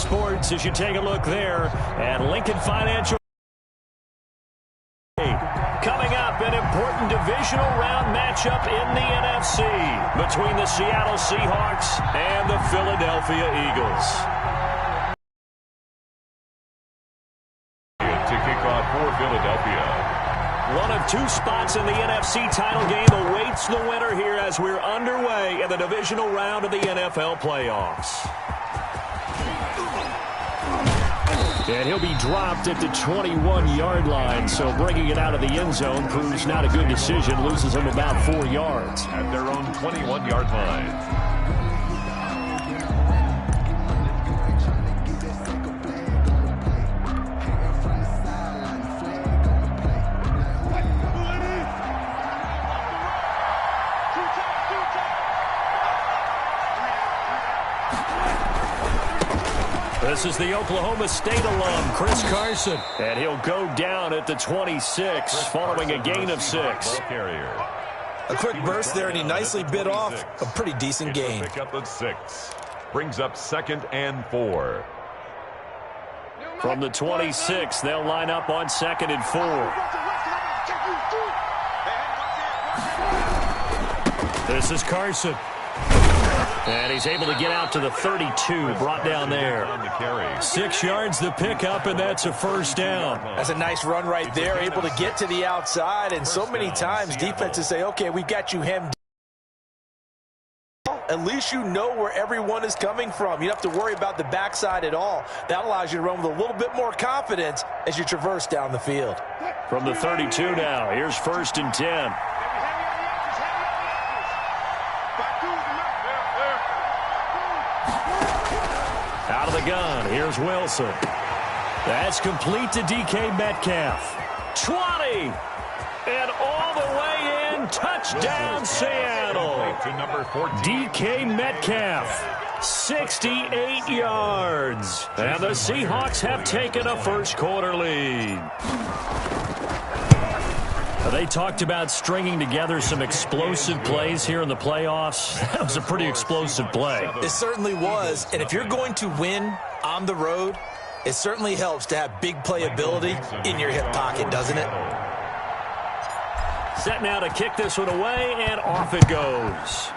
sports as you take a look there at Lincoln Financial. Coming up, an important divisional round matchup in the NFC between the Seattle Seahawks and the Philadelphia Eagles. To kick off for Philadelphia. One of two spots in the NFC title game awaits the winner here as we're underway in the divisional round of the NFL playoffs. And he'll be dropped at the 21-yard line, so bringing it out of the end zone proves not a good decision. Loses him about 4 yards. At their own 21-yard line. This is the Oklahoma State alum, Chris Carson. And he'll go down at the 26 following a gain of 6. A quick burst there, and he nicely bit off a pretty decent gain. Pick up at 6. Brings up 2nd and 4. From the 26, they'll line up on 2nd and 4. This is Carson. And he's able to get out to the 32, brought down there. 6 yards the pickup, and that's a first down. That's a nice run right there, able to get to the outside. And so many times defenses say, okay, we got you hemmed. At least you know where everyone is coming from. You don't have to worry about the backside at all. That allows you to run with a little bit more confidence as you traverse down the field. From the 32 now, here's 1st and 10. Out of the gun, here's Wilson. That's complete to DK Metcalf. 20! And all the way in, touchdown Seattle. DK Metcalf, 68 yards. And the Seahawks have taken a first-quarter lead. They talked about stringing together some explosive plays here in the playoffs. That was a pretty explosive play. It certainly was. And if you're going to win on the road, it certainly helps to have big playability in your hip pocket, doesn't it? Set now to kick this one away, and off it goes.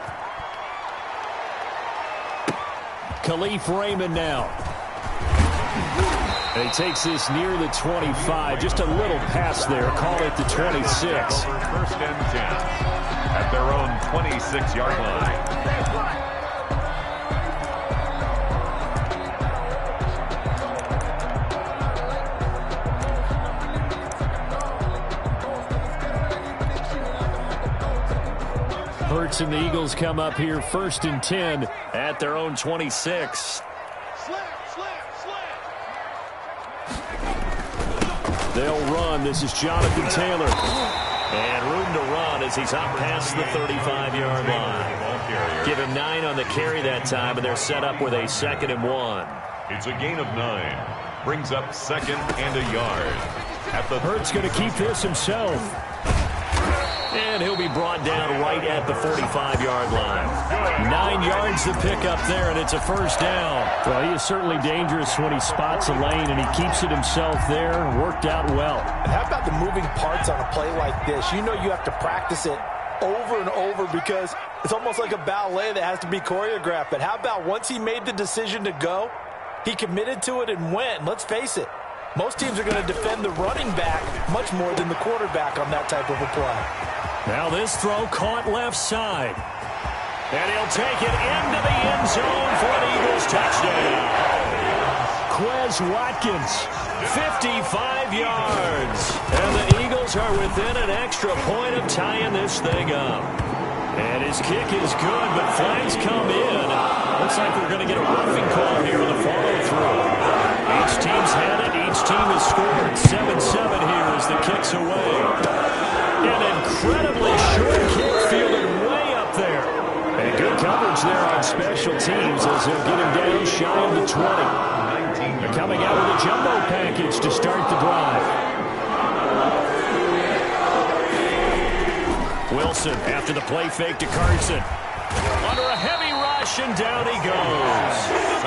Khalif Raymond now. And he takes this near the 25. Just a little pass there. Call it the 26. 1st and 10 at their own 26-yard line. Hurts and the Eagles come up here 1st and 10 at their own 26. They'll run. This is Jonathan Taylor. And room to run as he's up past the 35-yard line. Give him 9 on the carry that time, and they're set up with a 2nd and 1. It's a gain of 9. Brings up 2nd and a yard. Hurts going to keep this himself. And he'll be brought down right at the 45-yard line. 9 yards to pick up there, and it's a first down. Well, he is certainly dangerous when he spots a lane, and he keeps it himself there. Worked out well. And how about the moving parts on a play like this? You know you have to practice it over and over because it's almost like a ballet that has to be choreographed. But how about once he made the decision to go, he committed to it and went. Let's face it, most teams are going to defend the running back much more than the quarterback on that type of a play. Now this throw caught left side. And he'll take it into the end zone for an Eagles touchdown. Quez Watkins, 55 yards. And the Eagles are within an extra point of tying this thing up. And his kick is good, but flags come in. Looks like we're going to get a roughing call here in the follow-through. Each team's had it. Each team has scored 7-7 here as the kick's away. An incredibly short kick fielded way up there. And good coverage there on special teams as they'll get him down shy of the 20. They're coming out with a jumbo package to start the drive. Wilson after the play fake to Carson. Under a heavy rush. possession. Down he goes.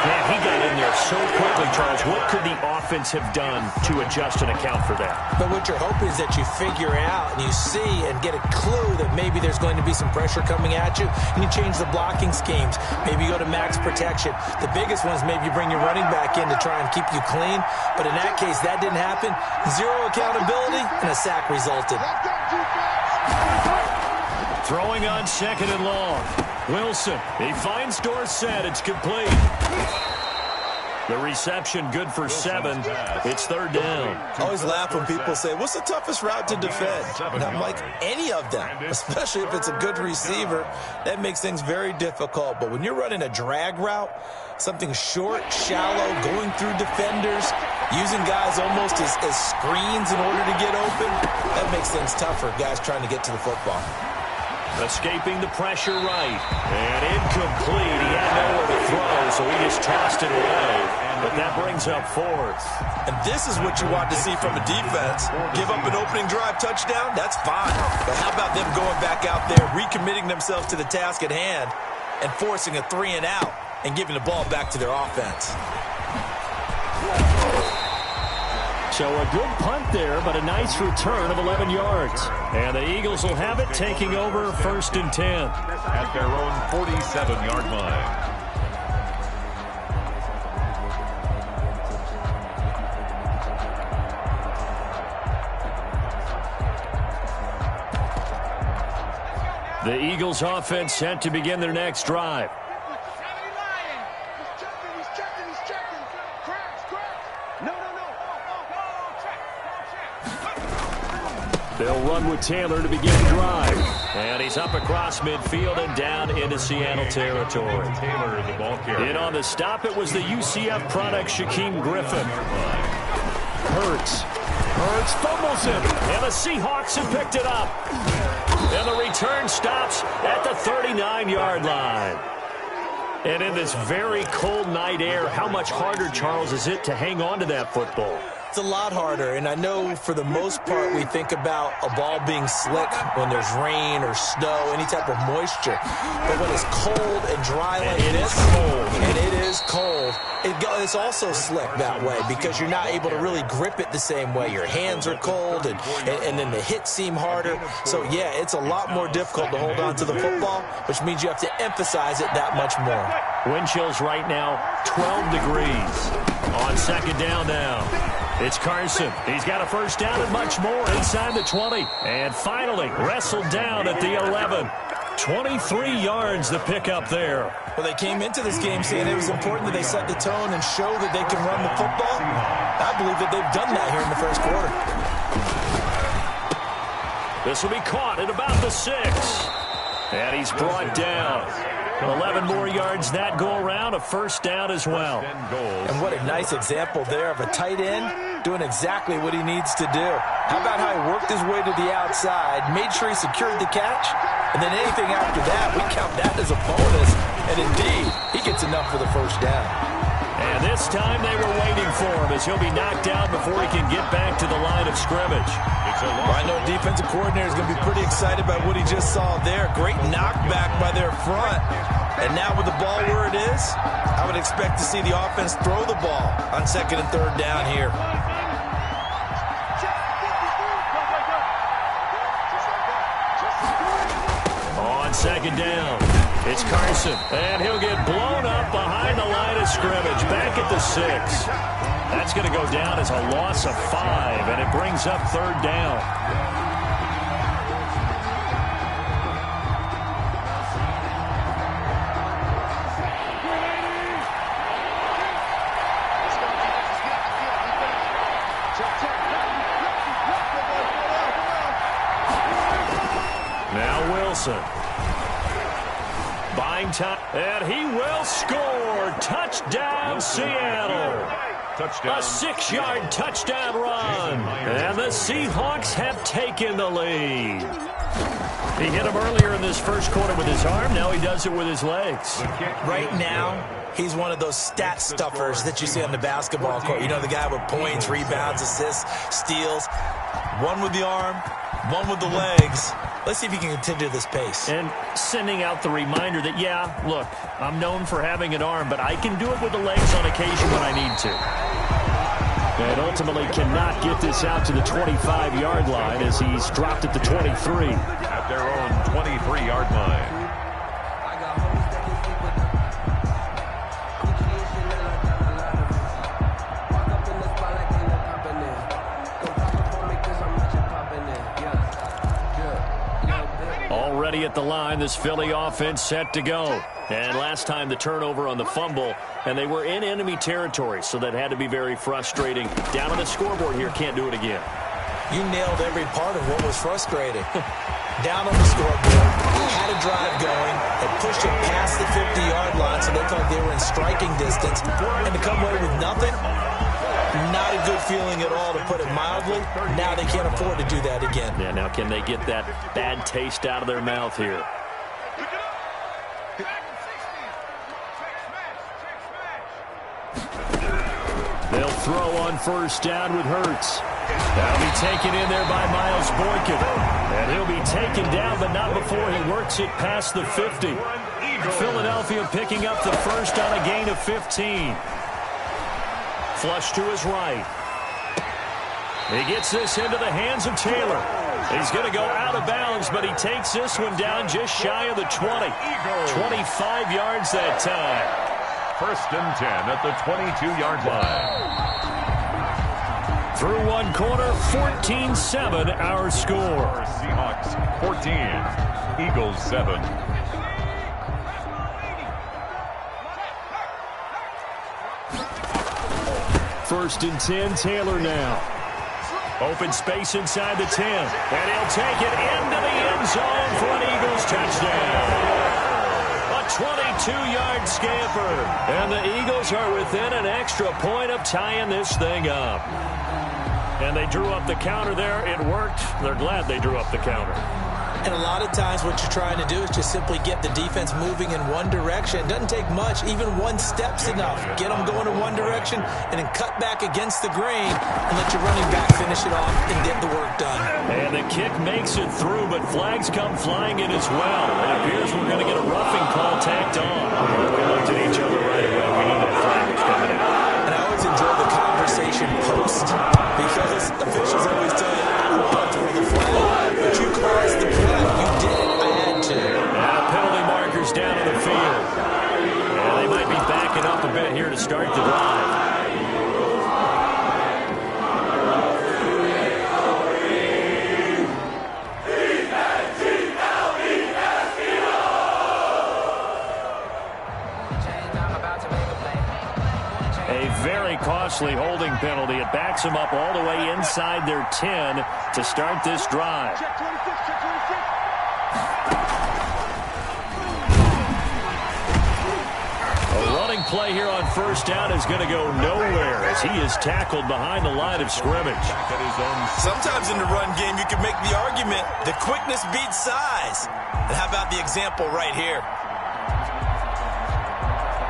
Man, he got in there so quickly, Charles. What could the offense have done to adjust and account for that? But what you're hoping is that you figure out and you see and get a clue that maybe there's going to be some pressure coming at you, and you change the blocking schemes. Maybe you go to max protection. The biggest one is maybe you bring your running back in to try and keep you clean. But in that case, that didn't happen. Zero accountability, and a sack resulted. Throwing on 2nd and long. Wilson, he finds Dorsett. It's complete. The reception good for 7. It's 3rd down. I always laugh when people say, what's the toughest route to defend? And I'm like, any of them, especially if it's a good receiver. That makes things very difficult. But when you're running a drag route, something short, shallow, going through defenders, using guys almost as screens in order to get open, that makes things tougher, guys trying to get to the football. Escaping the pressure right. And incomplete. He had nowhere to throw, so he just tossed it away. But that brings up 4th. And this is what you want to see from a defense. Give up an opening drive touchdown, that's fine. But how about them going back out there, recommitting themselves to the task at hand, and forcing a 3 and out, and giving the ball back to their offense. So a good punt there, but a nice return of 11 yards. And the Eagles will have it, taking over 1st and 10. At their own 47-yard line. The Eagles offense set to begin their next drive. They'll run with Taylor to begin the drive. And he's up across midfield and down into Seattle territory. Taylor, the ball carrier. In on the stop, it was the UCF product, Shaquem Griffin. Hurts fumbles him. And the Seahawks have picked it up. And the return stops at the 39-yard line. And in this very cold night air, how much harder, Charles, is it to hang on to that football? It's a lot harder, and I know for the most part we think about a ball being slick when there's rain or snow, any type of moisture. But when it's cold and dry like this, and it is cold, it's also slick that way because you're not able to really grip it the same way. Your hands are cold, and then the hits seem harder. So, yeah, it's a lot more difficult to hold on to the football, which means you have to emphasize it that much more. Wind chills right now, 12 degrees. On 2nd down now. It's Carson. He's got a 1st down and much more inside the 20. And finally wrestled down at the 11. 23 yards the pickup there. Well, they came into this game saying it was important that they set the tone and show that they can run the football. I believe that they've done that here in the 1st quarter. This will be caught at about the 6. And he's brought down. 11 more yards that go around, a 1st down as well. And what a nice example there of a tight end doing exactly what he needs to do. How about how he worked his way to the outside, made sure he secured the catch, and then anything after that, we count that as a bonus. And indeed, he gets enough for the 1st down. And this time they were waiting for him as he'll be knocked down before he can get back to the line of scrimmage. Well, I know defensive coordinator is going to be pretty excited about what he just saw there. Great knockback by their front. And now with the ball where it is, I would expect to see the offense throw the ball on 2nd and 3rd down here. On 2nd down, it's Carson. And he'll get blown up behind the line of scrimmage. Back at the 6. That's going to go down as a loss of 5, and it brings up 3rd down. Now Wilson. Buying time, and he will score. Touchdown, Seattle. Touchdown. A 6-yard touchdown run. And the Seahawks have taken the lead. He hit him earlier in this 1st quarter with his arm. Now he does it with his legs. Right now, he's one of those stat stuffers that you see on the basketball court. You know, the guy with points, rebounds, assists, steals. One with the arm, one with the legs. Let's see if he can continue this pace. And sending out the reminder that, yeah, look, I'm known for having an arm, but I can do it with the legs on occasion when I need to. And ultimately cannot get this out to the 25-yard line as he's dropped at the 23. At their own 23-yard line. Already at the line, this Philly offense set to go. And last time the turnover on the fumble, and they were in enemy territory, so that had to be very frustrating. Down on the scoreboard here, can't do it again. You nailed every part of what was frustrating. Down on the scoreboard, had a drive going, had pushed it past the 50-yard line, so they thought they were in striking distance, and to come away with nothing, not a good feeling at all, to put it mildly. Now they can't afford to do that again. Yeah, now can they get that bad taste out of their mouth here? They'll throw on first down with Hurts. That'll be taken in there by Miles Boykin. And he'll be taken down, but not before he works it past the 50. Philadelphia picking up the first on a gain of 15. Flush to his right. He gets this into the hands of Taylor. He's going to go out of bounds, but he takes this one down just shy of the 20. 25 yards that time. First and 10 at the 22-yard line. Through one quarter, 14-7 our score. Seahawks 14, Eagles 7. First and 10, Taylor now. Open space inside the 10. And he'll take it into the end zone for an Eagles touchdown. A 22-yard scamper. And the Eagles are within an extra point of tying this thing up. And they drew up the counter there. It worked. They're glad they drew up the counter. And a lot of times what you're trying to do is just simply get the defense moving in one direction. It doesn't take much. Even one step's enough. Get them going in one direction and then cut back against the grain and let your running back finish it off and get the work done. And the kick makes it through, but flags come flying in as well. It appears we're going to get a roughing call tacked on. We looked at each other right away. We knew that flag was coming in. And I always enjoy the conversation post because officials always tell you, I don't want to throw the flag, but you caused the play. You did it. I had to. Now penalty markers down on the field. And they might be backing up a bit here to start the drive. Very costly holding penalty. It backs them up all the way inside their 10 to start this drive. A running play here on first down is going to go nowhere as he is tackled behind the line of scrimmage. Sometimes in the run game you can make the argument that quickness beats size. And how about the example right here?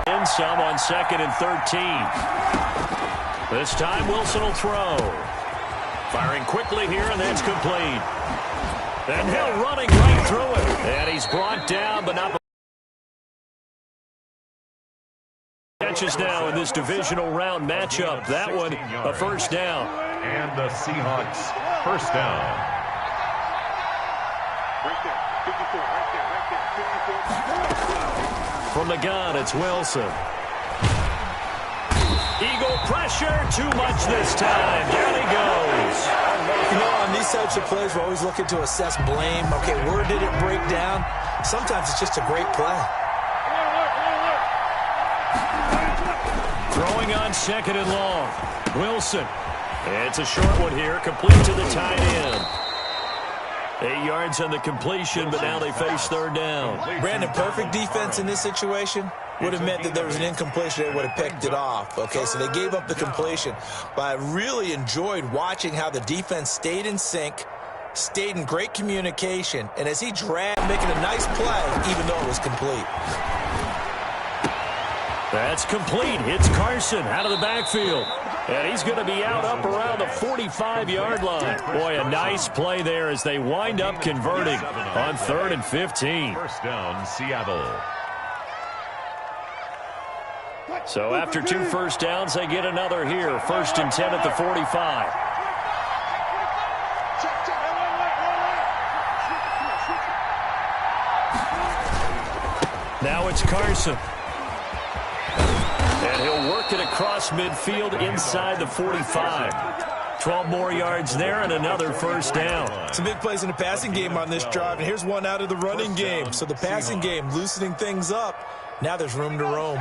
In some on 2nd and 13. This time Wilson will throw. Firing quickly here, and that's complete. And Hill running right through it. And he's brought down, but not. Catches now in this divisional round matchup. That one, a first down. And the Seahawks first down. Right there, 54, right there, 54. From the gun, it's Wilson. Eagle pressure, too much this time. Down he goes. You know, on these types of plays, we're always looking to assess blame. Okay, where did it break down? Sometimes it's just a great play. Throwing on 2nd and long. Wilson. It's a short one here, complete to the tight end. 8 yards on the completion, but now they face third down. Brandon, perfect defense in this situation would have meant that there was an incompletion. They would have picked it off. Okay, so they gave up the completion. But I really enjoyed watching how the defense stayed in sync, stayed in great communication, and as he dragged, making a nice play, even though it was complete. That's complete. Hits Carson out of the backfield. And he's going to be out up around the 45-yard line. Boy, a nice play there as they wind up converting on 3rd and 15. First down, Seattle. So after 2 first downs, they get another here. 1st and 10 at the 45. Now it's Carson. And he'll work it across midfield inside the 45. 12 more yards there and another first down. Some big plays in the passing game on this drive, and here's one out of the running game. So the passing game loosening things up. Now there's room to roam.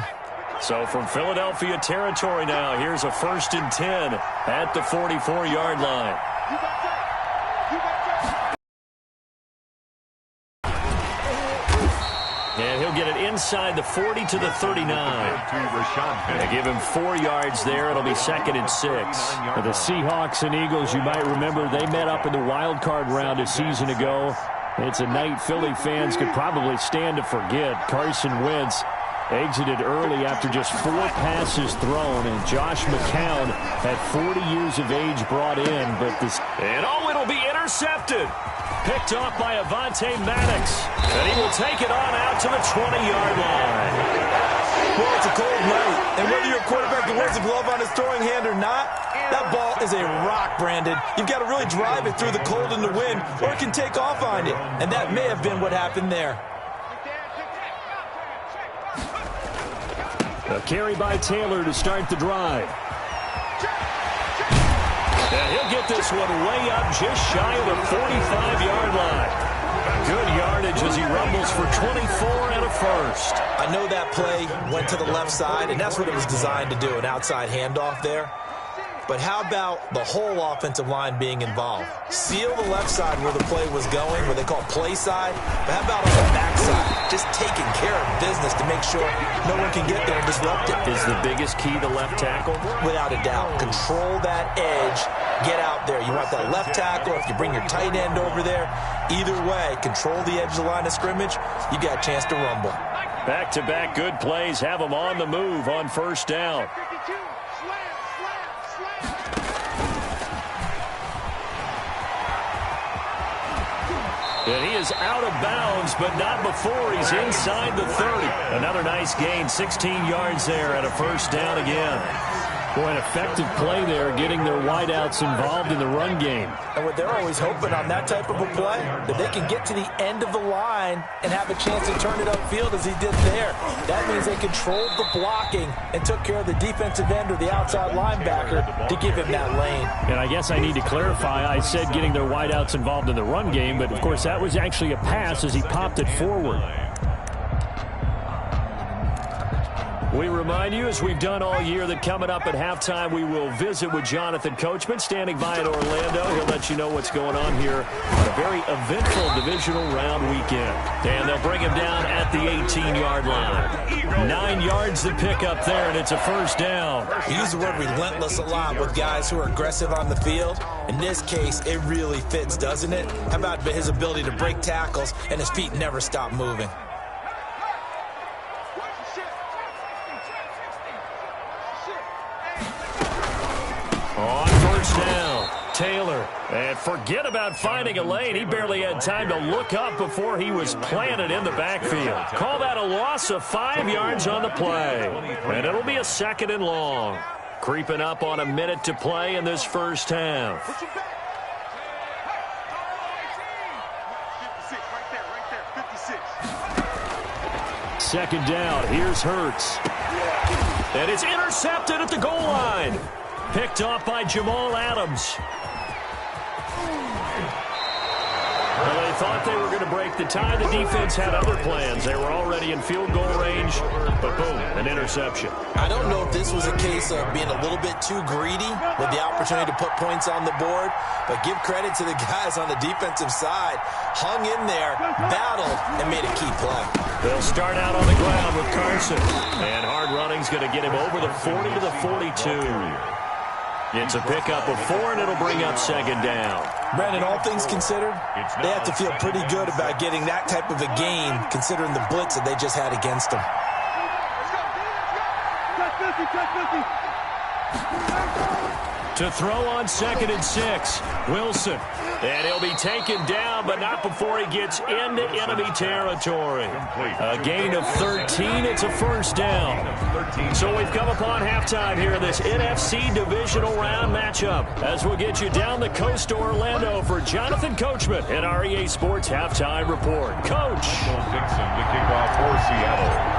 So from Philadelphia territory now, here's a 1st and 10 at the 44-yard line. And he'll get it inside the 40 to the 39. They give him 4 yards there. It'll be 2nd and 6. For the Seahawks and Eagles, you might remember they met up in the wild card round a season ago. It's a night Philly fans could probably stand to forget. Carson Wentz exited early after just 4 passes thrown, and Josh McCown at 40 years of age brought in, but this... And it'll be intercepted. Picked off by Avonte Maddox. And he will take it on out to the 20-yard line. Well, it's a cold night, and whether you're a quarterback that wears a glove on his throwing hand or not, that ball is a rock, Brandon. You've got to really drive it through the cold and the wind, or it can take off on you. And that may have been what happened there. A carry by Taylor to start the drive. And he'll get this one way up just shy of the 45-yard line. Good yardage as he rumbles for 24 and a first. I know that play went to the left side, and that's what it was designed to do, an outside handoff there. But how about the whole offensive line being involved? Seal the left side where the play was going, where they call play side. But how about on the back side? Just taking care of business to make sure no one can get there and disrupt it. Is the biggest key the left tackle? Without a doubt. Control that edge. Get out there. You want that left tackle. If you bring your tight end over there, either way, control the edge of the line of scrimmage, you got a chance to rumble. Back-to-back good plays have them on the move on first down. And he is out of bounds, but not before he's inside the 30. Another nice gain, 16 yards there and a first down again. Boy, an effective play there, getting their wideouts involved in the run game. And what they're always hoping on that type of a play, that they can get to the end of the line and have a chance to turn it upfield as he did there. That means they controlled the blocking and took care of the defensive end or the outside linebacker to give him that lane. And I guess I need to clarify, I said getting their wideouts involved in the run game, but of course that was actually a pass as he popped it forward. We remind you, as we've done all year, that coming up at halftime, we will visit with Jonathan Coachman, standing by in Orlando. He'll let you know what's going on here on a very eventful divisional round weekend. And they'll bring him down at the 18-yard line. 9 yards to pick up there, and it's a first down. We use the word relentless a lot with guys who are aggressive on the field. In this case, it really fits, doesn't it? How about his ability to break tackles and his feet never stop moving? On first down, Taylor. And forget about finding a lane. He barely had time to look up before he was planted in the backfield. Call that a loss of 5 yards on the play. And it'll be a 2nd and long. Creeping up on a minute to play in this first half. Second down, here's Hurts. And it's intercepted at the goal line. Picked off by Jamal Adams. Well, they thought they were going to break the tie. The defense had other plans. They were already in field goal range, but boom, an interception. I don't know if this was a case of being a little bit too greedy with the opportunity to put points on the board, but give credit to the guys on the defensive side. Hung in there, battled, and made a key play. They'll start out on the ground with Carson. And hard running's going to get him over the 40 to the 42. It's a pickup of 4, and it'll bring up second down. Brandon, all things considered, they have to feel pretty good about getting that type of a gain, considering the blitz that they just had against them. To throw on 2nd and 6, Wilson. And he'll be taken down, but not before he gets into enemy territory. A gain of 13. It's a first down. So we've come upon halftime here in this NFC divisional round matchup, as we'll get you down the coast to Orlando for Jonathan Coachman in our EA Sports Halftime Report. Coach. Dixon to kick off for Seattle.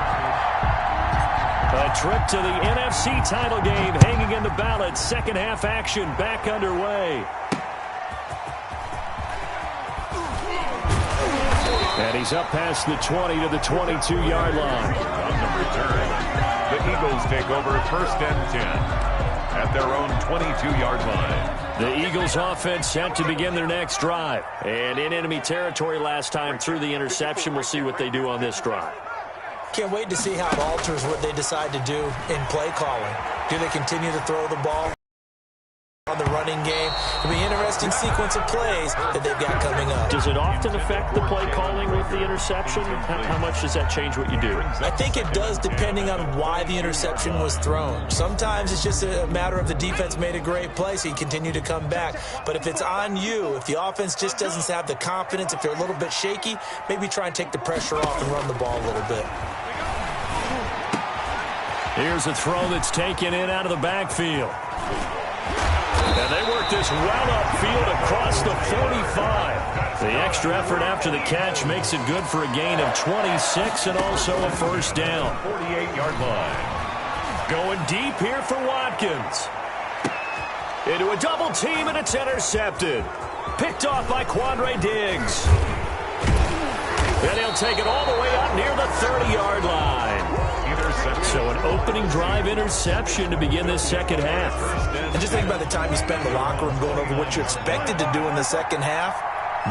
A trip to the NFC title game hanging in the balance. Second half action back underway. And he's up past the 20 to the 22-yard line. On the return, the Eagles take over 1st and 10 at their own 22-yard line. The Eagles offense set to begin their next drive. And in enemy territory last time through the interception. We'll see what they do on this drive. Can't wait to see how it alters what they decide to do in play calling. Do they continue to throw the ball on the running game? It'll be an interesting sequence of plays that they've got coming up. Does it often affect the play calling with the interception? How much does that change what you do? I think it does, depending on why the interception was thrown. Sometimes it's just a matter of the defense made a great play, so you continue to come back. But if it's on you, if the offense just doesn't have the confidence, if they're a little bit shaky, maybe try and take the pressure off and run the ball a little bit. Here's a throw that's taken in out of the backfield. And they work this well upfield across the 45. The extra effort after the catch makes it good for a gain of 26 and also a first down. 48-yard line. Going deep here for Watkins. Into a double team, and it's intercepted. Picked off by Quandre Diggs. And he'll take it all the way up near the 30-yard line. So an opening drive interception to begin this second half. And just think about the time you spent in the locker room going over what you expected to do in the second half.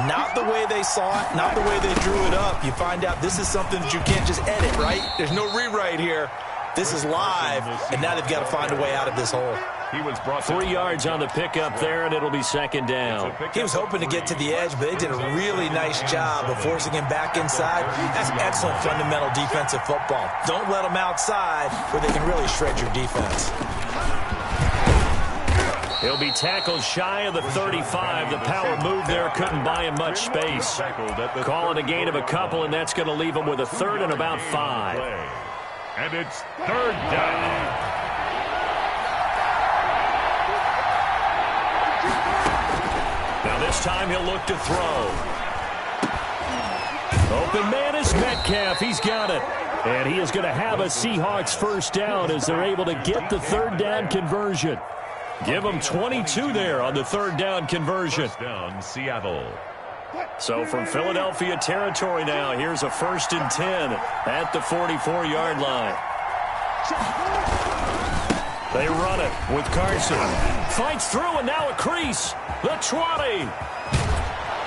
Not the way they saw it, not the way they drew it up. You find out this is something that you can't just edit, right? There's no rewrite here. This is live, and now they've got to find a way out of this hole. He was brought 3 yards on the pickup there, and it'll be second down. He was hoping to get to the edge, but they did a really nice job of forcing him back inside. That's excellent fundamental defensive football. Don't let them outside where they can really shred your defense. He'll be tackled shy of the 35. The power move there couldn't buy him much space. Calling a gain of a couple, and that's going to leave him with a third and about 5. And it's 3rd down. Now this time he'll look to throw. Open man is Metcalf. He's got it. And he is going to have a Seahawks first down as they're able to get the 3rd down conversion. Give them 22 there on the 3rd down conversion. First down, Seattle. So from Philadelphia territory now, here's a 1st and 10 at the 44-yard line. They run it with Carson. Fights through, and now a crease. The 20.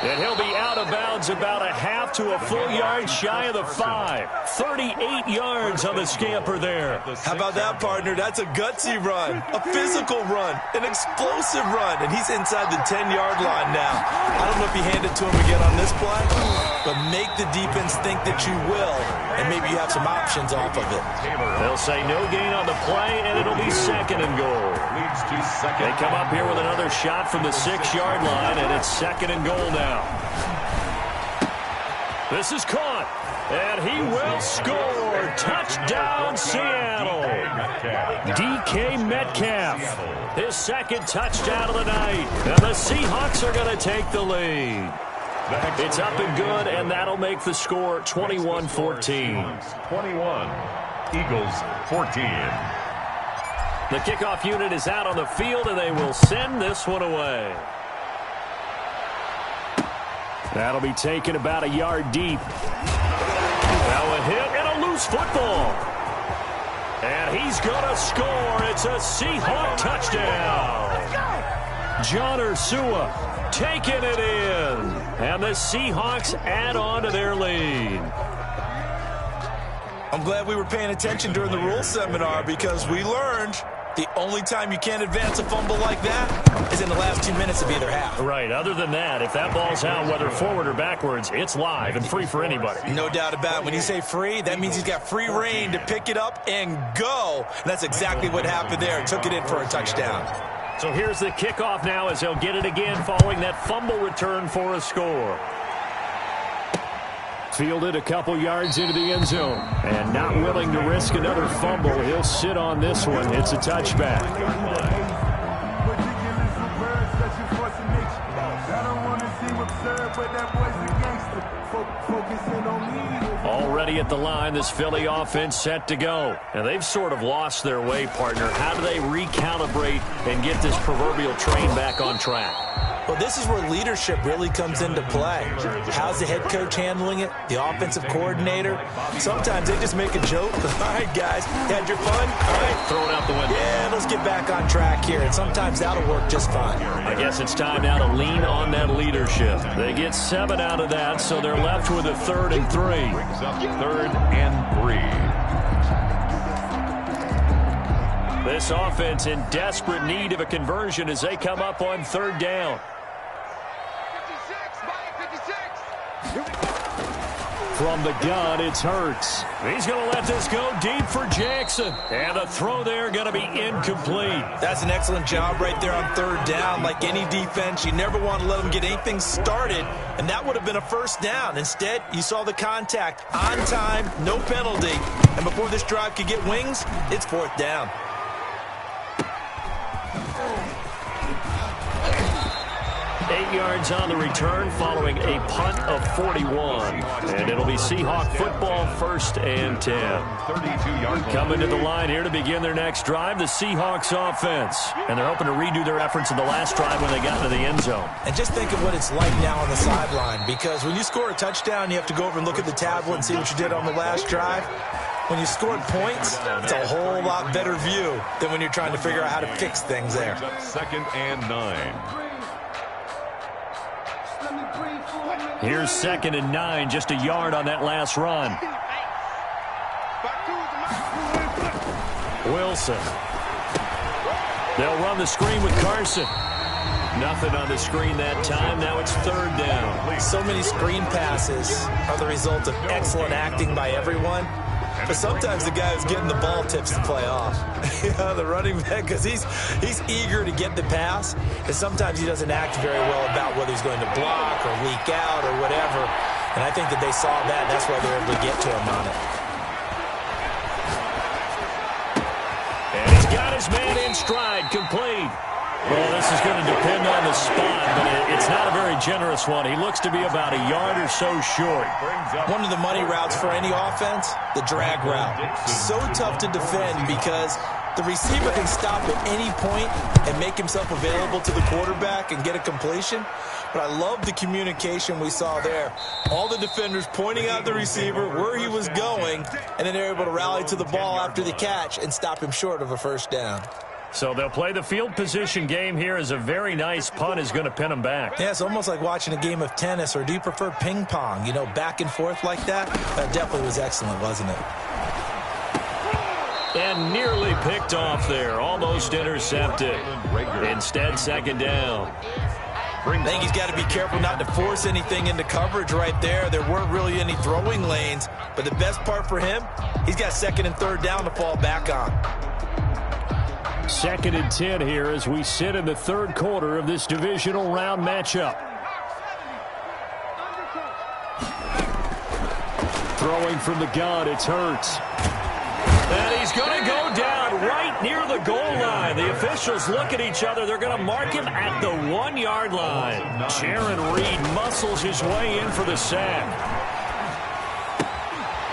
And he'll be out of bounds about a half to a full yard shy of the 5. 38 yards on the scamper there. How about that, partner? That's a gutsy run, a physical run, an explosive run, and he's inside the 10-yard line now. I don't know if you hand it to him again on this play, but make the defense think that you will, and maybe you have some options off of it. They'll say no gain on the play, and it'll be 2nd and goal. Leads to second. They come up here with another shot from the 6-yard line, and it's 2nd and goal now. This is caught, and he will score. Touchdown, Seattle. DK Metcalf, his 2nd touchdown of the night, and the Seahawks are going to take the lead. It's up and good, and that'll make the score 21-14. 21, Eagles 14. The kickoff unit is out on the field, and they will send this one away. That'll be taken about a yard deep. Now a hit and a loose football. And he's going to score. It's a Seahawk touchdown. John Ursua taking it in. And the Seahawks add on to their lead. I'm glad we were paying attention during the rules seminar because we learned The only time you can't advance a fumble like that is in the last 2 minutes of either half. Right. Other than that, if that ball's out, whether forward or backwards, it's live and free for anybody. No doubt about it. When you say free, that means he's got free reign to pick it up and go. And that's exactly what happened there. Took it in for a touchdown. So here's the kickoff now as they'll get it again following that fumble return for a score. Fielded a couple yards into the end zone. And not willing to risk another fumble. He'll sit on this one. It's a touchback. Already at the line, this Philly offense set to go. And they've sort of lost their way, partner. How do they recalibrate and get this proverbial train back on track? Well, this is where leadership really comes into play. How's the head coach handling it? The offensive coordinator? Sometimes they just make a joke. All right, guys, had your fun? All right. Throw it out the window. Yeah, let's get back on track here. And sometimes that'll work just fine. I guess it's time now to lean on that leadership. They get 7 out of that, so they're left with a 3rd and 3. Brings up 3rd and 3. This offense in desperate need of a conversion as they come up on 3rd down. From the gun, it's Hurts. He's going to let this go deep for Jackson. And the throw there going to be incomplete. That's an excellent job right there on 3rd down. Like any defense, you never want to let them get anything started, and that would have been a 1st down. Instead, you saw the contact on time, no penalty. And before this drive could get wings, it's 4th down. 8 yards on the return following a punt of 41. And it'll be Seahawk football, 1st and 10. 32-yard Coming to the line here to begin their next drive, the Seahawks offense. And they're hoping to redo their efforts in the last drive when they got into the end zone. And just think of what it's like now on the sideline, because when you score a touchdown, you have to go over and look at the tablet and see what you did on the last drive. When you scored points, it's a whole lot better view than when you're trying to figure out how to fix things there. 2nd and 9. Here's 2nd and 9, just a yard on that last run. Wilson. They'll run the screen with Carson. Nothing on the screen that time. Now it's 3rd down. So many screen passes are the result of excellent acting by everyone. But sometimes the guy who's getting the ball tips the play off. The running back, because he's eager to get the pass, and sometimes he doesn't act very well about whether he's going to block or leak out or whatever. And I think that they saw that. That's why they were able to get to him on it. And he's got his man in stride, complete. Well, this is going to depend on the spot, but it's not a very generous one. He looks to be about a yard or so short. One of the money routes for any offense, the drag route. So tough to defend because the receiver can stop at any point and make himself available to the quarterback and get a completion. But I love the communication we saw there. All the defenders pointing out the receiver, where he was going, and then they're able to rally to the ball after the catch and stop him short of a 1st down. So they'll play the field position game here as a very nice punt is going to pin them back. Yeah, it's almost like watching a game of tennis, or do you prefer ping pong? You know, back and forth like that? That definitely was excellent, wasn't it? And nearly picked off there. Almost intercepted. Instead, 2nd down. I think he's got to be careful not to force anything into coverage right there. There weren't really any throwing lanes. But the best part for him, he's got 2nd and 3rd down to fall back on. 2nd and 10 here as we sit in the 3rd quarter of this divisional round matchup. Throwing from the gun, it's Hurts. And he's going to go down right near the goal line. The officials look at each other. They're going to mark him at the 1-yard line. Jaron Reed muscles his way in for the sack.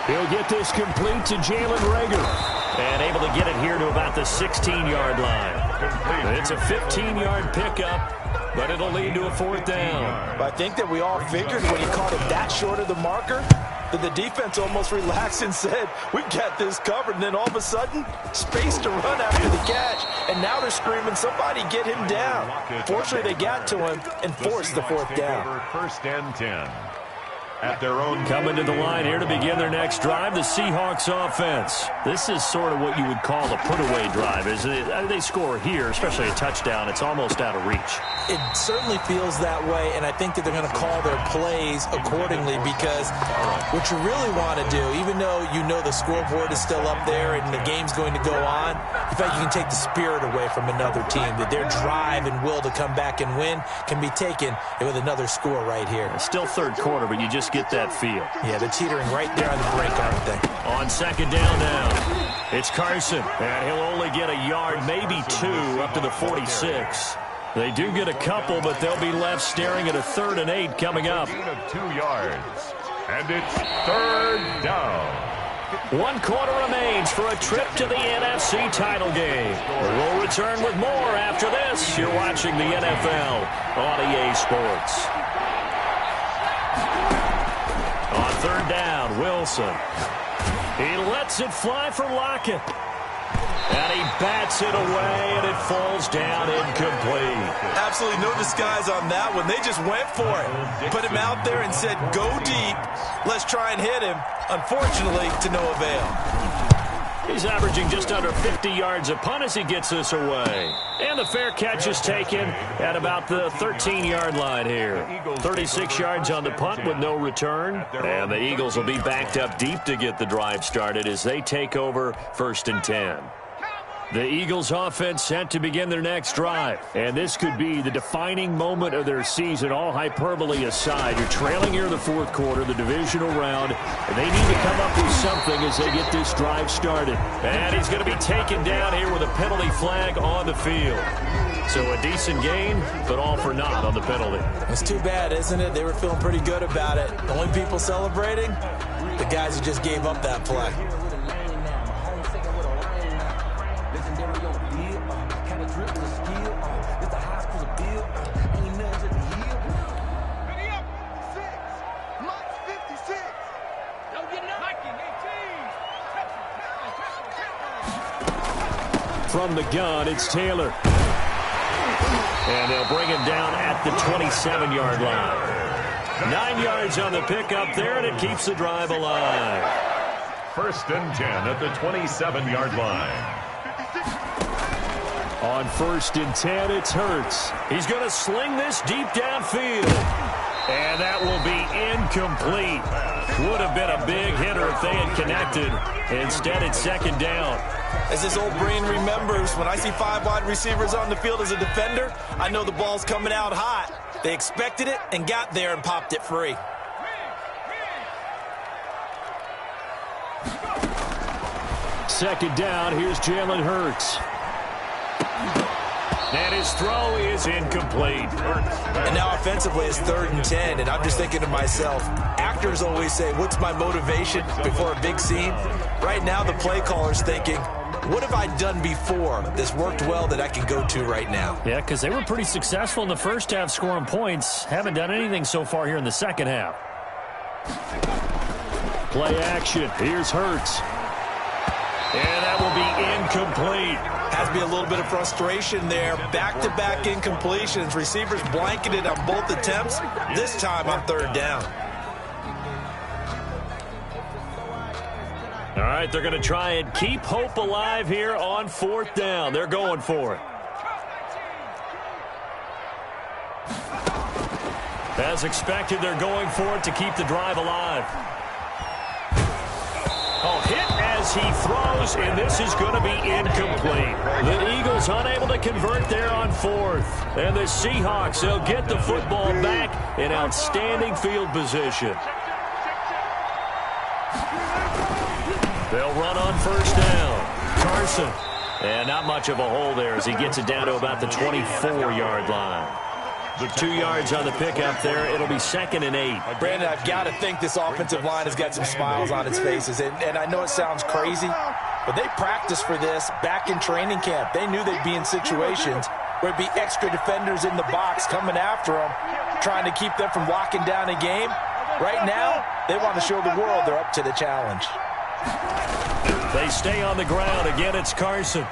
He'll get this complete to Jalen Reagor. And able to get it here to about the 16-yard line. It's a 15-yard pickup, but it'll lead to a 4th down. But I think that we all figured when he caught it that short of the marker, that the defense almost relaxed and said, we've got this covered. And then all of a sudden, space to run after the catch. And now they're screaming, somebody get him down. Fortunately, they got to him and forced the 4th down. 1st and 10. at their own. Coming to the line here to begin their next drive, the Seahawks offense. This is sort of what you would call a put-away drive, isn't it? They score here, especially a touchdown. It's almost out of reach. It certainly feels that way, and I think that they're going to call their plays accordingly because what you really want to do, even though you know the scoreboard is still up there and the game's going to go on, in fact, you can take the spirit away from another team, that their drive and will to come back and win can be taken with another score right here. It's still third quarter, but you just get that feel. Yeah, they're teetering right there on the brink, aren't they? On second down now, it's Carson, and he'll only get a yard, maybe two, up to the 46. They do get a couple, but they'll be left staring at a 3rd and 8 coming up. 2 yards, and it's 3rd down. 1 quarter remains for a trip to the NFC title game. We'll return with more after this. You're watching the NFL on EA Sports. On 3rd down, Wilson. He lets it fly for Lockett. And he bats it away, and it falls down incomplete. Absolutely no disguise on that one. They just went for it. Put him out there and said, go deep. Let's try and hit him. Unfortunately, to no avail. He's averaging just under 50 yards a punt as he gets this away. And the fair catch is taken at about the 13-yard line here. 36 yards on the punt with no return. And the Eagles will be backed up deep to get the drive started as they take over 1st and 10. The Eagles offense set to begin their next drive. And this could be the defining moment of their season, all hyperbole aside. You're trailing here in the 4th quarter, the divisional round, and they need to come up with something as they get this drive started. And he's going to be taken down here with a penalty flag on the field. So a decent gain, but all for naught on the penalty. It's too bad, isn't it? They were feeling pretty good about it. The only people celebrating, the guys who just gave up that play. From the gun, it's Taylor. And they'll bring him down at the 27-yard line. 9 yards on the pickup there, and it keeps the drive alive. 1st and 10 at the 27-yard line. On 1st and 10, it's Hurts. He's going to sling this deep downfield. And that will be incomplete. Would have been a big hitter if they had connected. Instead, it's 2nd down. As this old brain remembers, when I see 5 wide receivers on the field as a defender, I know the ball's coming out hot. They expected it and got there and popped it free. Second down, here's Jalen Hurts. And his throw is incomplete. And now offensively it's 3rd and 10, and I'm just thinking to myself, actors always say, what's my motivation before a big scene? Right now the play caller's thinking, what have I done before that's worked well that I can go to right now? Yeah, because they were pretty successful in the first half scoring points. Haven't done anything so far here in the second half. Play action. Here's Hurts. And that will be incomplete. Has to be a little bit of frustration there. Back-to-back incompletions. Receivers blanketed on both attempts, this time on 3rd down. All right, they're going to try and keep hope alive here on 4th down. They're going for it. As expected, they're going for it to keep the drive alive. Oh, hit as he throws, and this is going to be incomplete. The Eagles unable to convert there on 4th. And the Seahawks, they'll get the football back in outstanding field position. They'll run on 1st down. Carson. And not much of a hole there as he gets it down to about the 24-yard line. 2 yards on the pickup there. It'll be 2nd and 8. Brandon, I've got to think this offensive line has got some smiles on its faces. And I know it sounds crazy, but they practiced for this back in training camp. They knew they'd be in situations where it'd be extra defenders in the box coming after them, trying to keep them from locking down a game. Right now, they want to show the world they're up to the challenge. They stay on the ground. Again, it's Carson.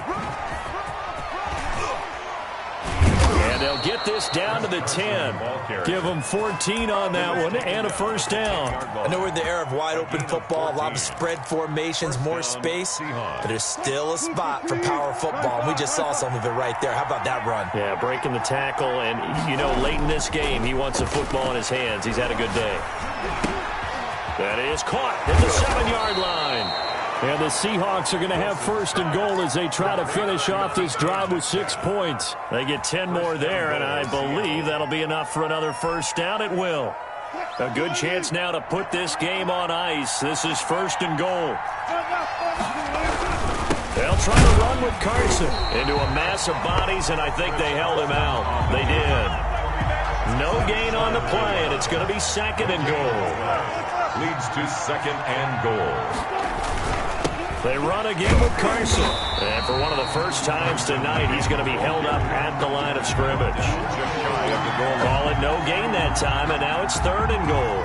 And And they'll get this down to the 10. Give them 14 on that one and a first down. I know we're in the era of wide-open football, a lot of spread formations, more space, but there's still a spot for power football. We just saw some of it right there. How about that run? Yeah, breaking the tackle, and, you know, late in this game, he wants the football in his hands. He's had a good day. That is caught at the 7-yard line. And the Seahawks are going to have first and goal as they try to finish off this drive with 6 points. They get 10 more there, and I believe that'll be enough for another first down. It will. A good chance now to put this game on ice. This is first and goal. They'll try to run with Carson into a mass of bodies, and I think they held him out. They did. No gain on the play, and it's going to be second and goal. Leads to second and goal. They run again with Carson. And for one of the first times tonight, he's going to be held up at the line of scrimmage. Call it no gain that time, and now it's third and goal.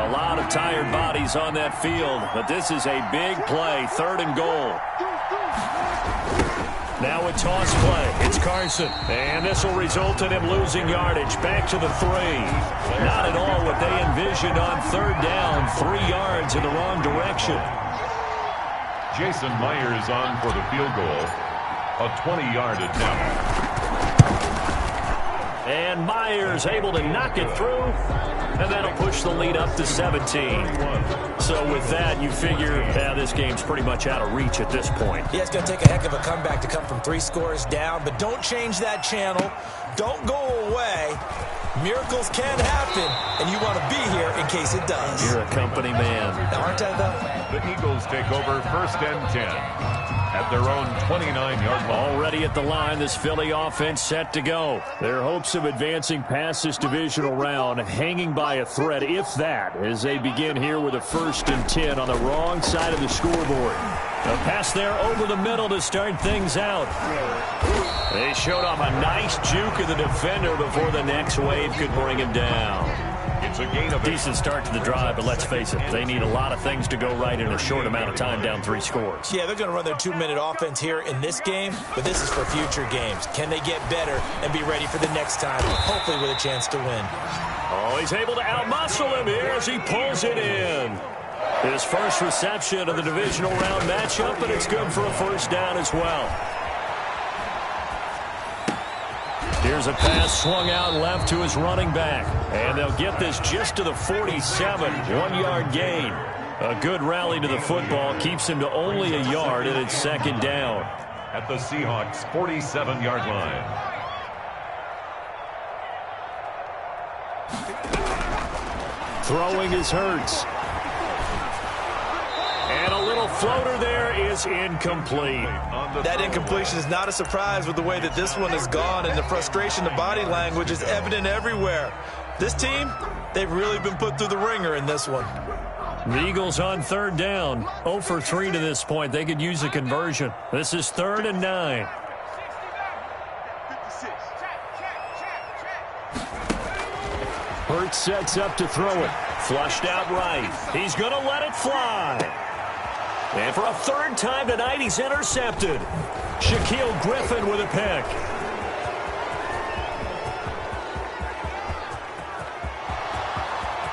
A lot of tired bodies on that field, but this is a big play, third and goal. Now a toss play. It's Carson. And this will result in him losing yardage. Back to the 3. Not at all what they envisioned on third down. 3 yards in the wrong direction. Jason Myers on for the field goal. A 20-yard attempt. And Myers able to knock it through. And that'll push the lead up to 17. So with that, you figure, this game's pretty much out of reach at this point. Yeah, it's going to take a heck of a comeback to come from 3 scores down, but don't change that channel. Don't go away. Miracles can happen, and you want to be here in case it does. You're a company man. Now, aren't I, though? The Eagles take over first and 10 at their own 29-yard line. Already at the line, this Philly offense set to go. Their hopes of advancing past this divisional round hanging by a thread, if that, as they begin here with a first and 10 on the wrong side of the scoreboard. A pass there over the middle to start things out. They showed off a nice juke of the defender before the next wave could bring him down. It's a gain of decent start to the drive, but let's face it, they need a lot of things to go right in a short amount of time, down 3 scores. Yeah, they're going to run their 2-minute offense here in this game, but this is for future games. Can they get better and be ready for the next time, hopefully with a chance to win? Oh, he's able to outmuscle him here as he pulls it in. His first reception of the divisional round matchup, and it's good for a first down as well. Here's a pass swung out left to his running back. And they'll get this just to the 47. 1-yard gain. A good rally to the football. Keeps him to only a yard, and it's second down. At the Seahawks' 47-yard line. Throwing is Hurts. And a little floater there is incomplete. That incompletion is not a surprise with the way that this one has gone, and the frustration, the body language is evident everywhere. This team, they've really been put through the ringer in this one. The Eagles on third down. 0 for 3 to this point. They could use a conversion. This is 3rd and 9. Hurts sets up to throw it. Flushed out right. He's going to let it fly. And for a 3rd time tonight, he's intercepted. Shaquille Griffin with a pick.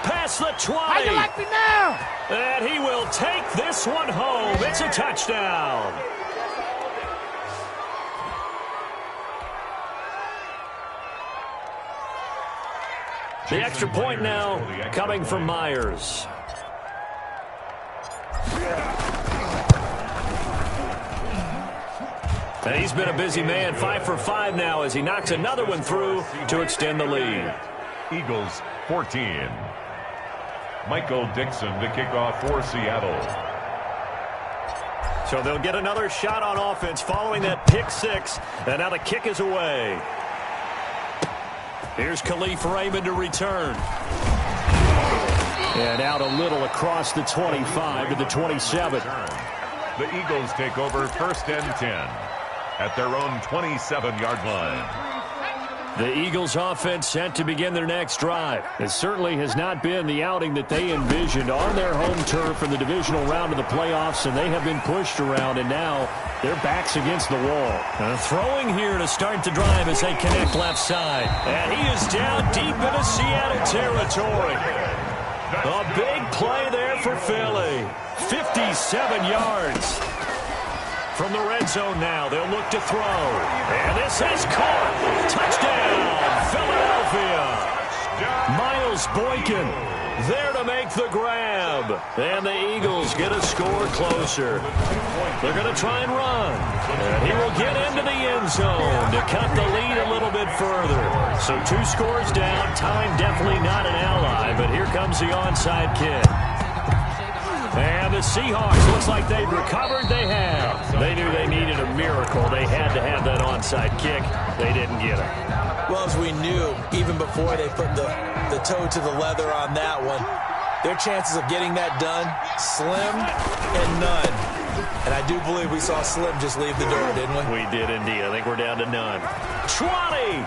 Past the 20. How you like me now? And he will take this one home. It's a touchdown. The extra point now coming from Myers. And he's been a busy man, 5 for 5 now as he knocks another one through to extend the lead. Eagles 14. Michael Dixon to kick off for Seattle. So they'll get another shot on offense following that pick 6. And now the kick is away. Here's Khalif Raymond to return. And out a little across the 25 to the 27. The Eagles take over first and 10 at their own 27-yard line. The Eagles offense set to begin their next drive. It certainly has not been the outing that they envisioned on their home turf in the divisional round of the playoffs, and they have been pushed around, and now their backs against the wall. Throwing here to start the drive as they connect left side. And he is down deep into Seattle territory. A big play there for Philly. 57 yards. From the red zone now, they'll look to throw. And this is caught. Touchdown, Philadelphia. Miles Boykin there to make the grab. And the Eagles get a score closer. They're going to try and run. And he will get into the end zone to cut the lead a little bit further. So 2 scores down. Time definitely not an ally, but here comes the onside kick. And the Seahawks, looks like they've recovered. They have. They knew they needed a miracle. They had to have that onside kick. They didn't get it. Well, as we knew, even before they put the toe to the leather on that one, their chances of getting that done, slim and none. And I do believe we saw Slim just leave the door, didn't we? We did indeed. I think we're down to none. 20!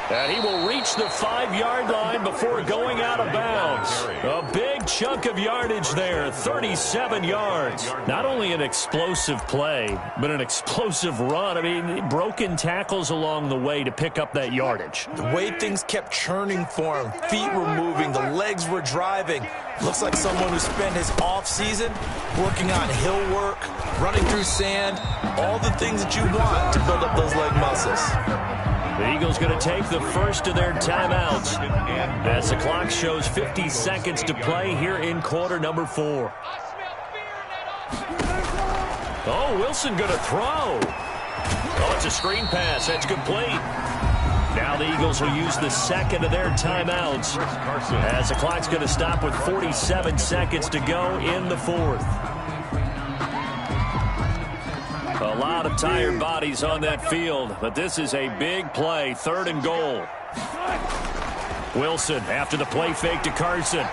And he will reach the 5-yard line before going out of bounds. A big chunk of yardage there, 37 yards. Not only an explosive play, but an explosive run. I mean, broken tackles along the way to pick up that yardage. The way things kept churning for him, feet were moving, the legs were driving. Looks like someone who spent his offseason working on hill work, running through sand, all the things that you want to build up those leg muscles. The Eagles going to take the first of their timeouts as the clock shows 50 seconds to play here in quarter number 4. Oh, Wilson going to throw. Oh, it's a screen pass. That's complete. Now the Eagles will use the second of their timeouts as the clock's going to stop with 47 seconds to go in the 4th. A lot of tired bodies on that field, but this is a big play, 3rd and goal. Wilson after the play fake to Carson.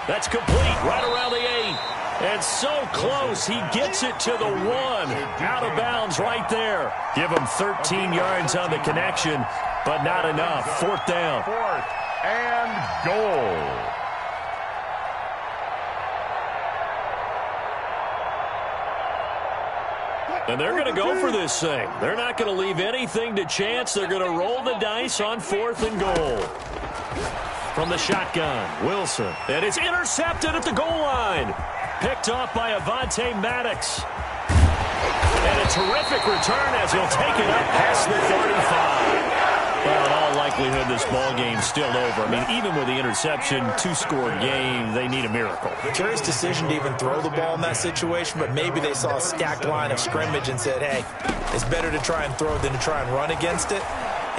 That's complete, right around the 8. And so close, he gets it to the 1. Out of bounds right there. Give him 13 yards on the connection, but not enough. 4th down. 4th and goal. And they're going to go for this thing. They're not going to leave anything to chance. They're going to roll the dice on 4th and goal. From the shotgun, Wilson. And it's intercepted at the goal line. Picked off by Avonte Maddox. And a terrific return as he'll take it up past the 35. Well, in all likelihood, this ball game's still over. I mean, even with the interception, 2-score game, they need a miracle. Curious decision to even throw the ball in that situation, but maybe they saw a stacked line of scrimmage and said, hey, it's better to try and throw than to try and run against it.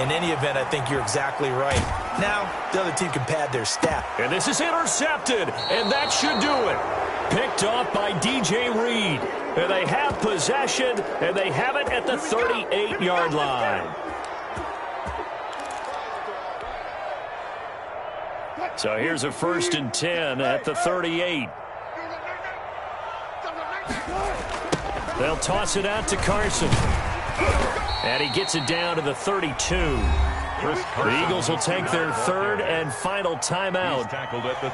In any event, I think you're exactly right. Now, the other team can pad their stat. And this is intercepted, and that should do it. Picked off by DJ Reed. And they have possession, and they have it at the 38-yard line. So here's a 1st and 10 at the 38. They'll toss it out to Carson. And he gets it down to the 32. The Eagles will take their 3rd and final timeout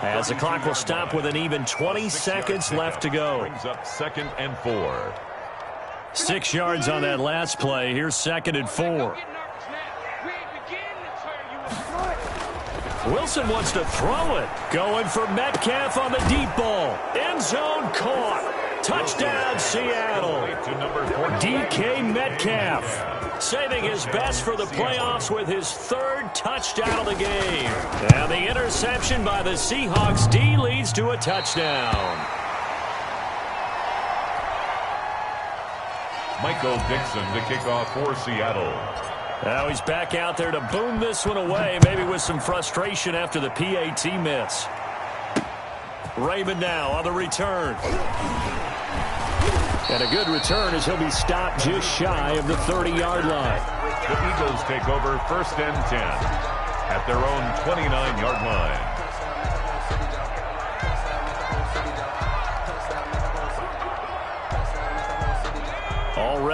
as the clock will stop with an even 20 seconds left to go. Brings up 2nd and 4. 6 yards on that last play. Here's 2nd and 4. Wilson wants to throw it. Going for Metcalf on the deep ball. End zone caught. Touchdown, Seattle. DK Metcalf saving his best for the playoffs with his 3rd touchdown of the game. And the interception by the Seahawks D leads to a touchdown. Michael Dixon to kick off for Seattle. Now he's back out there to boom this one away, maybe with some frustration after the PAT miss. Raymond now on the return. And a good return as he'll be stopped just shy of the 30-yard line. The Eagles take over 1st and 10 at their own 29-yard line.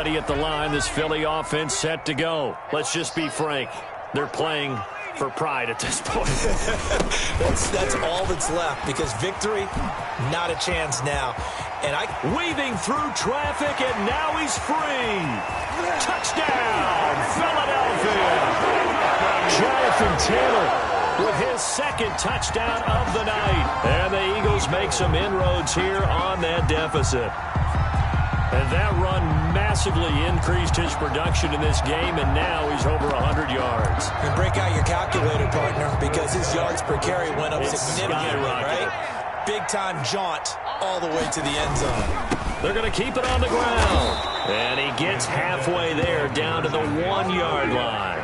ready at the line. This Philly offense set to go. Let's just be frank. They're playing for pride at this point. that's all that's left, because victory, not a chance now. And weaving through traffic, and now he's free. Touchdown, Philadelphia. Jonathan Taylor with his second touchdown of the night. And the Eagles make some inroads here on that deficit. And that run massively increased his production in this game, and now he's over 100 yards. And break out your calculator, partner, because his yards per carry went up significantly, right? Big-time jaunt all the way to the end zone. They're going to keep it on the ground. And he gets halfway there, down to the 1-yard line.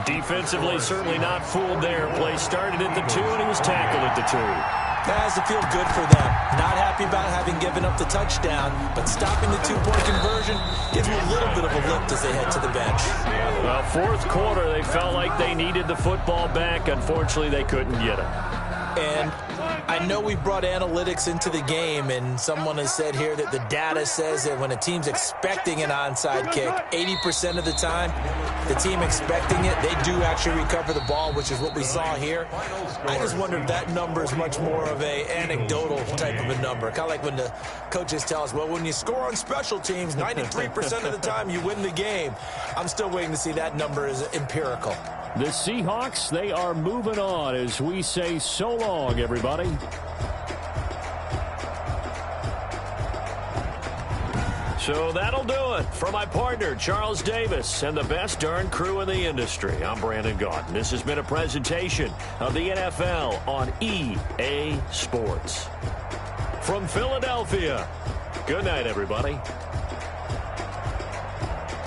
Defensively, certainly not fooled there. Play started at the 2, and he was tackled at the 2. That has to feel good for them. Not happy about having given up the touchdown, but stopping the 2-point conversion gives them a little bit of a lift as they head to the bench. Well, fourth quarter, they felt like they needed the football back. Unfortunately, they couldn't get it. And I know we brought analytics into the game, and someone has said here that the data says that when a team's expecting an onside kick, 80% of the time, the team expecting it, they do actually recover the ball, which is what we saw here. I just wonder if that number is much more of a anecdotal type of a number. Kind of like when the coaches tell us, well, when you score on special teams, 93% of the time you win the game. I'm still waiting to see that number is empirical. The Seahawks, they are moving on as we say so long, everybody. So that'll do it for my partner, Charles Davis, and the best darn crew in the industry. I'm Brandon Gaudin. This has been a presentation of the NFL on EA Sports. From Philadelphia, good night, everybody.